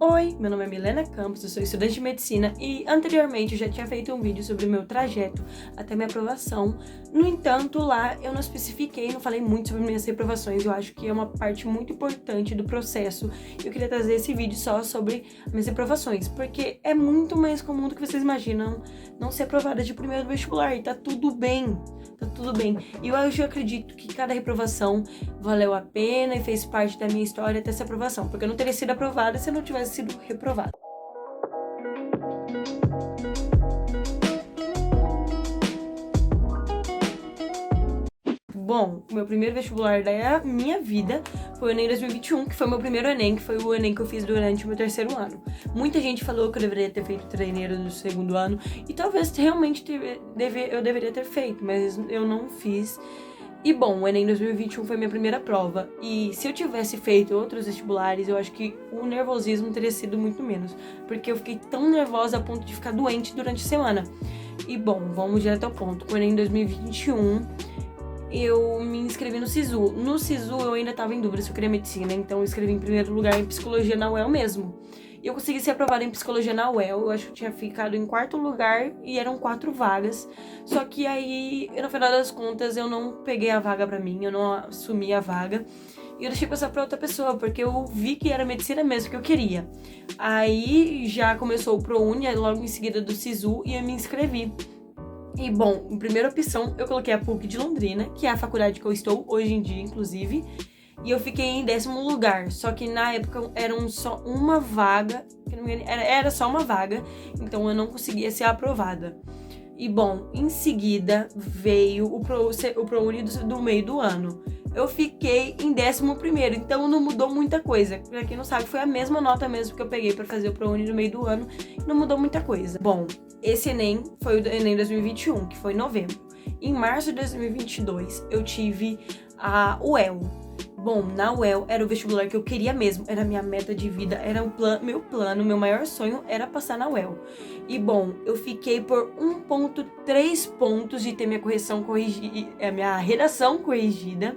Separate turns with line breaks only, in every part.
Oi, meu nome é Milena Campos, eu sou estudante de medicina e anteriormente eu já tinha feito um vídeo sobre o meu trajeto até minha aprovação. No entanto, lá eu não especifiquei, não falei muito sobre minhas reprovações, eu acho que é uma parte muito importante do processo. Eu queria trazer esse vídeo só sobre minhas reprovações, porque é muito mais comum do que vocês imaginam não ser aprovada de primeiro vestibular e tá tudo bem. Tá tudo bem. E eu acredito que cada reprovação valeu a pena e fez parte da minha história até essa aprovação, porque eu não teria sido aprovada se eu não tivesse sido reprovada. Bom, o meu primeiro vestibular da minha vida foi o Enem 2021, que foi meu primeiro Enem, que foi o Enem que eu fiz durante o meu terceiro ano. Muita gente falou que eu deveria ter feito treineiro no segundo ano, e talvez realmente eu deveria ter feito, mas eu não fiz. E bom, o Enem 2021 foi minha primeira prova, e se eu tivesse feito outros vestibulares, eu acho que o nervosismo teria sido muito menos, porque eu fiquei tão nervosa a ponto de ficar doente durante a semana. E bom, vamos direto ao ponto. Com o Enem 2021, eu me inscrevi no SISU. No SISU eu ainda tava em dúvida se eu queria medicina, então eu escrevi em primeiro lugar em psicologia na UEL mesmo. E eu consegui ser aprovada em psicologia na UEL, eu acho que eu tinha ficado em quarto lugar e eram 4 vagas. Só que aí, no final das contas, eu não peguei a vaga pra mim, eu não assumi a vaga. E eu deixei passar pra outra pessoa, porque eu vi que era medicina mesmo que eu queria. Aí já começou o ProUni, logo em seguida do SISU, e eu me inscrevi. E bom, em primeira opção eu coloquei a PUC de Londrina, que é a faculdade que eu estou hoje em dia, inclusive. E eu fiquei em 10º lugar, só que na época era só uma vaga, era só uma vaga, então eu não conseguia ser aprovada. E bom, em seguida veio o ProUni do meio do ano. Eu fiquei em 11º, então não mudou muita coisa. Pra quem não sabe, foi a mesma nota mesmo que eu peguei pra fazer o ProUni no meio do ano, e não mudou muita coisa. Bom, esse Enem foi o Enem 2021, que foi em novembro. Em março de 2022, eu tive a UEL. Bom, na UEL era o vestibular que eu queria mesmo, era a minha meta de vida, era meu maior sonho era passar na UEL. E bom, eu fiquei por 1,3 pontos de ter minha correção corrigida, minha redação corrigida.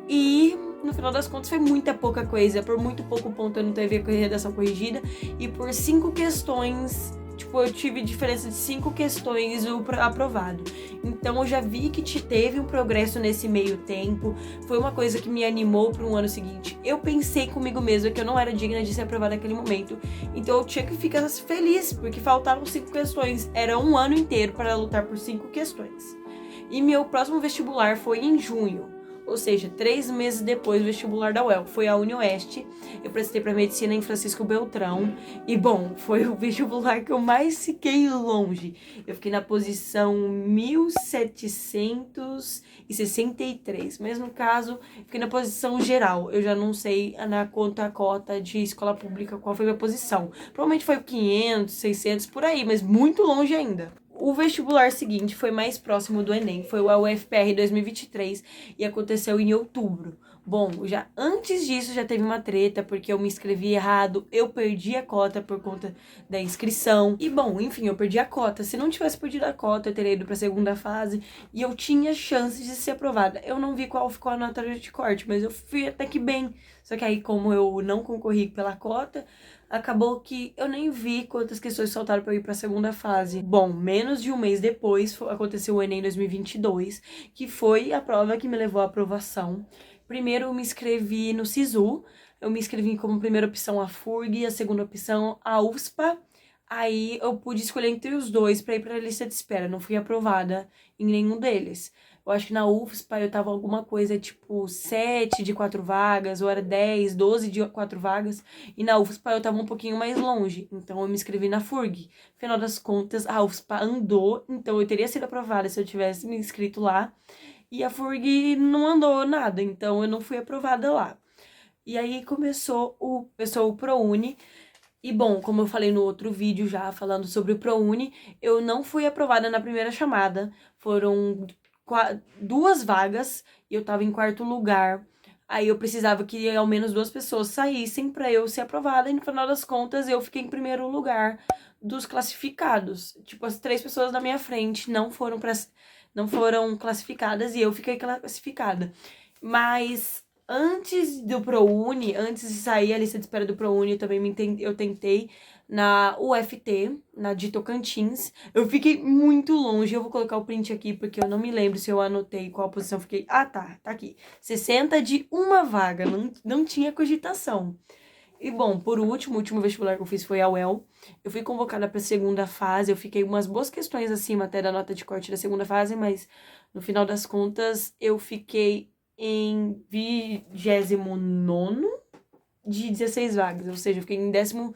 E no final das contas foi muita pouca coisa, por muito pouco ponto eu não teve a redação corrigida, e por 5 questões, eu tive diferença de 5 questões aprovado. Então eu já vi que teve um progresso nesse meio tempo, foi uma coisa que me animou para um ano seguinte. Eu pensei comigo mesma que eu não era digna de ser aprovada naquele momento, então eu tinha que ficar feliz, porque faltavam 5 questões, era um ano inteiro para lutar por 5 questões. E meu próximo vestibular foi em junho. Ou seja, 3 meses depois do vestibular da UEL. Foi a UniOeste, eu prestei para medicina em Francisco Beltrão. E bom, foi o vestibular que eu mais fiquei longe. Eu fiquei na posição 1763. Mas no caso, fiquei na posição geral. Eu já não sei na cota de escola pública qual foi a minha posição. Provavelmente foi 500, 600, por aí, mas muito longe ainda. O vestibular seguinte foi mais próximo do Enem, foi o UFPR 2023 e aconteceu em outubro. Bom, já antes disso já teve uma treta, porque eu me inscrevi errado, eu perdi a cota por conta da inscrição. E bom, enfim, eu perdi a cota. Se não tivesse perdido a cota, eu teria ido para a segunda fase e eu tinha chances de ser aprovada. Eu não vi qual ficou a nota de corte, mas eu fui até que bem. Só que aí, como eu não concorri pela cota, acabou que eu nem vi quantas questões faltaram para eu ir para a segunda fase. Bom, menos de um mês depois aconteceu o Enem 2022, que foi a prova que me levou à aprovação. Primeiro eu me inscrevi no SISU, eu me inscrevi como primeira opção a FURG, a segunda opção a UFSPA. Aí eu pude escolher entre os dois para ir para a lista de espera, não fui aprovada em nenhum deles. Eu acho que na UFSPA eu tava alguma coisa tipo 7 de 4 vagas, ou era 10, 12 de 4 vagas. E na UFSPA eu tava um pouquinho mais longe, então eu me inscrevi na FURG. Afinal das contas, a UFSPA andou, então eu teria sido aprovada se eu tivesse me inscrito lá. E a FURG não andou nada, então eu não fui aprovada lá. E aí começou o ProUni. E bom, como eu falei no outro vídeo já falando sobre o ProUni, eu não fui aprovada na primeira chamada. Foram 2 vagas e eu tava em quarto lugar. Aí eu precisava que ao menos 2 pessoas saíssem pra eu ser aprovada. E no final das contas eu fiquei em primeiro lugar dos classificados. Tipo, as 3 pessoas da minha frente não foram classificadas e eu fiquei classificada. Mas Antes do ProUni, antes de sair a lista de espera do ProUni, eu tentei na UFT, na de Tocantins. Eu fiquei muito longe, eu vou colocar o print aqui, porque eu não me lembro se eu anotei qual posição eu fiquei. Ah, tá aqui. 60 de uma vaga, não tinha cogitação. E bom, por último, o último vestibular que eu fiz foi a UEL. Eu fui convocada para a segunda fase, eu fiquei umas boas questões acima até da nota de corte da segunda fase, mas no final das contas eu fiquei em 29º de 16 vagas, ou seja, eu fiquei em 12º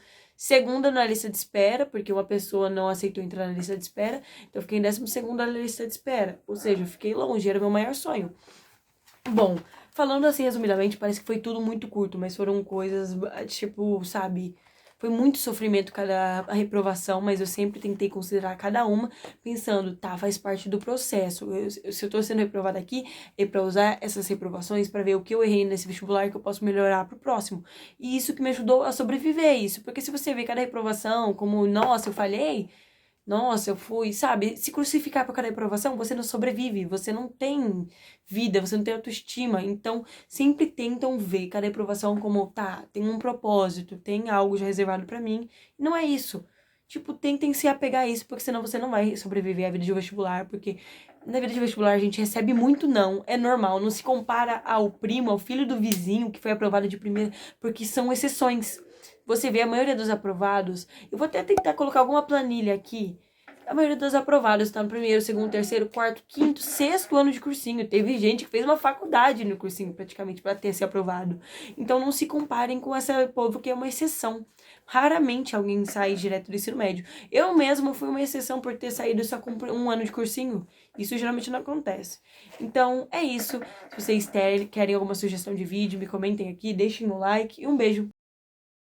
na lista de espera, porque uma pessoa não aceitou entrar na lista de espera, então eu fiquei em 12º na lista de espera, ou seja, eu fiquei longe, era o meu maior sonho. Bom, falando assim resumidamente, parece que foi tudo muito curto, mas foram coisas, tipo, sabe, foi muito sofrimento cada reprovação, mas eu sempre tentei considerar cada uma, pensando, tá, faz parte do processo. Se eu tô sendo reprovada aqui, é pra usar essas reprovações pra ver o que eu errei nesse vestibular que eu posso melhorar pro próximo. E isso que me ajudou a sobreviver a isso, porque se você vê cada reprovação como, nossa, eu falhei, nossa, eu fui, sabe? Se crucificar por cada reprovação, você não sobrevive, você não tem vida, você não tem autoestima. Então, sempre tentam ver cada reprovação como, tá, tem um propósito, tem algo já reservado pra mim. E não é isso. Tipo, tentem se apegar a isso, porque senão você não vai sobreviver à vida de vestibular, porque na vida de vestibular a gente recebe muito não, é normal, não se compara ao primo, ao filho do vizinho que foi aprovado de primeira, porque são exceções. Você vê a maioria dos aprovados, eu vou até tentar colocar alguma planilha aqui. A maioria dos aprovados está no primeiro, segundo, terceiro, quarto, quinto, sexto ano de cursinho. Teve gente que fez uma faculdade no cursinho, praticamente, para ter se aprovado. Então não se comparem com esse povo que é uma exceção. Raramente alguém sai direto do ensino médio. Eu mesma fui uma exceção por ter saído só com um ano de cursinho. Isso geralmente não acontece. Então é isso. Se vocês querem alguma sugestão de vídeo, me comentem aqui, deixem um like e um beijo.